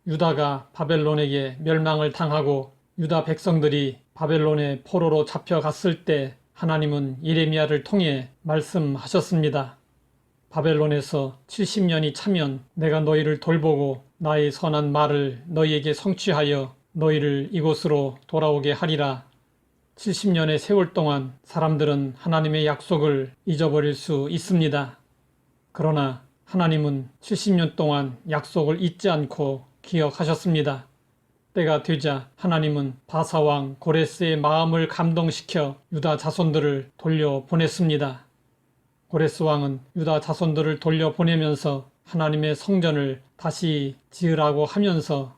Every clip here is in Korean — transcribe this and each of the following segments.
유다가 바벨론에게 멸망을 당하고 유다 백성들이 바벨론의 포로로 잡혀갔을 때 하나님은 예레미야를 통해 말씀하셨습니다. 바벨론에서 70년이 차면 내가 너희를 돌보고 나의 선한 말을 너희에게 성취하여 너희를 이곳으로 돌아오게 하리라. 70년의 세월 동안 사람들은 하나님의 약속을 잊어버릴 수 있습니다. 그러나 하나님은 70년 동안 약속을 잊지 않고 기억하셨습니다. 때가 되자 하나님은 바사왕 고레스의 마음을 감동시켜 유다 자손들을 돌려보냈습니다. 고레스 왕은 유다 자손들을 돌려보내면서 하나님의 성전을 다시 지으라고 하면서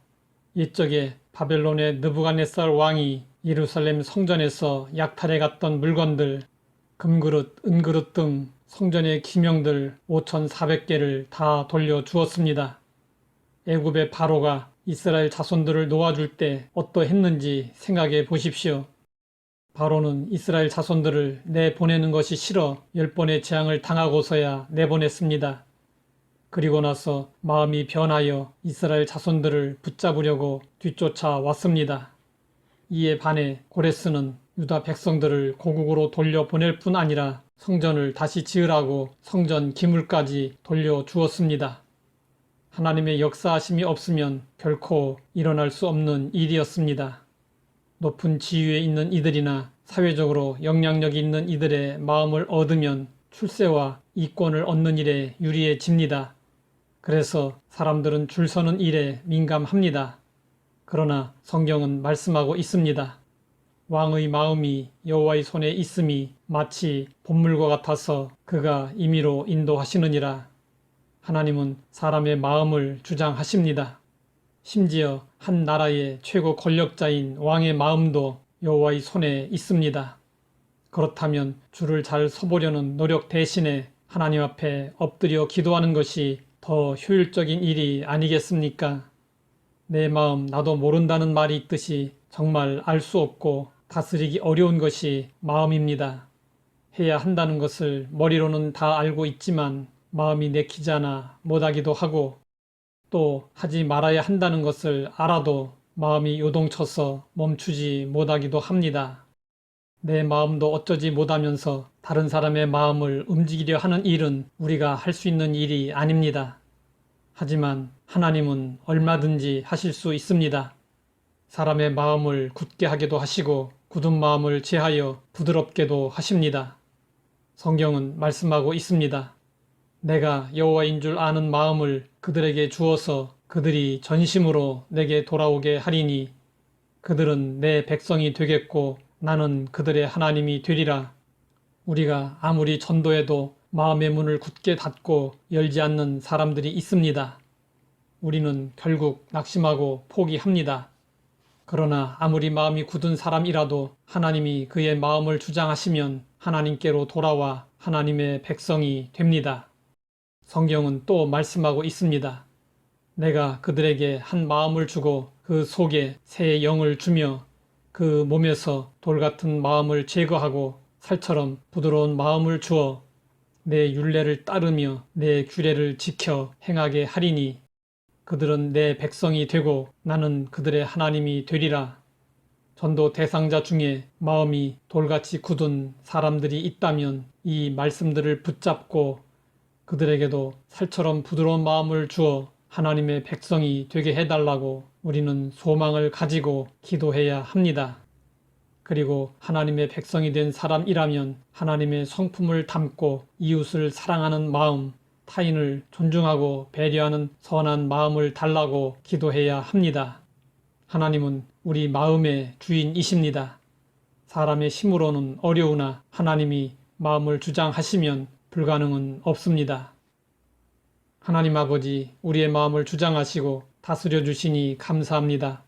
옛적에 바벨론의 느부갓네살 왕이 예루살렘 성전에서 약탈해 갔던 물건들, 금그릇, 은그릇 등 성전의 기명들 5,400개를 다 돌려주었습니다. 애굽의 바로가 이스라엘 자손들을 놓아줄 때 어떠했는지 생각해 보십시오. 바로는 이스라엘 자손들을 내보내는 것이 싫어 10번의 재앙을 당하고서야 내보냈습니다. 그리고 나서 마음이 변하여 이스라엘 자손들을 붙잡으려고 뒤쫓아 왔습니다. 이에 반해 고레스는 유다 백성들을 고국으로 돌려보낼 뿐 아니라 성전을 다시 지으라고 성전 기물까지 돌려주었습니다. 하나님의 역사하심이 없으면 결코 일어날 수 없는 일이었습니다. 높은 지위에 있는 이들이나 사회적으로 영향력이 있는 이들의 마음을 얻으면 출세와 이권을 얻는 일에 유리해집니다. 그래서 사람들은 줄 서는 일에 민감합니다. 그러나 성경은 말씀하고 있습니다. 왕의 마음이 여호와의 손에 있음이 마치 봇물과 같아서 그가 임의로 인도하시느니라. 하나님은 사람의 마음을 주장하십니다. 심지어 한 나라의 최고 권력자인 왕의 마음도 여호와의 손에 있습니다. 그렇다면 줄을 잘 서보려는 노력 대신에 하나님 앞에 엎드려 기도하는 것이 더 효율적인 일이 아니겠습니까? 내 마음 나도 모른다는 말이 있듯이 정말 알 수 없고 다스리기 어려운 것이 마음입니다. 해야 한다는 것을 머리로는 다 알고 있지만 마음이 내키지 않아 못하기도 하고 또 하지 말아야 한다는 것을 알아도 마음이 요동쳐서 멈추지 못하기도 합니다. 내 마음도 어쩌지 못하면서 다른 사람의 마음을 움직이려 하는 일은 우리가 할 수 있는 일이 아닙니다. 하지만 하나님은 얼마든지 하실 수 있습니다. 사람의 마음을 굳게 하기도 하시고 굳은 마음을 제하여 부드럽게도 하십니다. 성경은 말씀하고 있습니다. 내가 여호와인 줄 아는 마음을 그들에게 주어서 그들이 전심으로 내게 돌아오게 하리니 그들은 내 백성이 되겠고 나는 그들의 하나님이 되리라. 우리가 아무리 전도해도 마음의 문을 굳게 닫고 열지 않는 사람들이 있습니다. 우리는 결국 낙심하고 포기합니다. 그러나 아무리 마음이 굳은 사람이라도 하나님이 그의 마음을 주장하시면 하나님께로 돌아와 하나님의 백성이 됩니다. 성경은 또 말씀하고 있습니다. 내가 그들에게 한 마음을 주고 그 속에 새 영을 주며 그 몸에서 돌 같은 마음을 제거하고 살처럼 부드러운 마음을 주어 내 율례를 따르며 내 규례를 지켜 행하게 하리니 그들은 내 백성이 되고 나는 그들의 하나님이 되리라. 전도 대상자 중에 마음이 돌같이 굳은 사람들이 있다면 이 말씀들을 붙잡고 그들에게도 살처럼 부드러운 마음을 주어 하나님의 백성이 되게 해달라고 우리는 소망을 가지고 기도해야 합니다. 그리고 하나님의 백성이 된 사람이라면 하나님의 성품을 담고 이웃을 사랑하는 마음, 타인을 존중하고 배려하는 선한 마음을 달라고 기도해야 합니다. 하나님은 우리 마음의 주인이십니다. 사람의 힘으로는 어려우나 하나님이 마음을 주장하시면 불가능은 없습니다. 하나님 아버지, 우리의 마음을 주장하시고 다스려 주시니 감사합니다.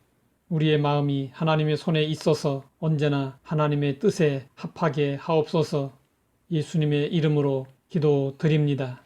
우리의 마음이 하나님의 손에 있어서 언제나 하나님의 뜻에 합하게 하옵소서. 예수님의 이름으로 기도드립니다.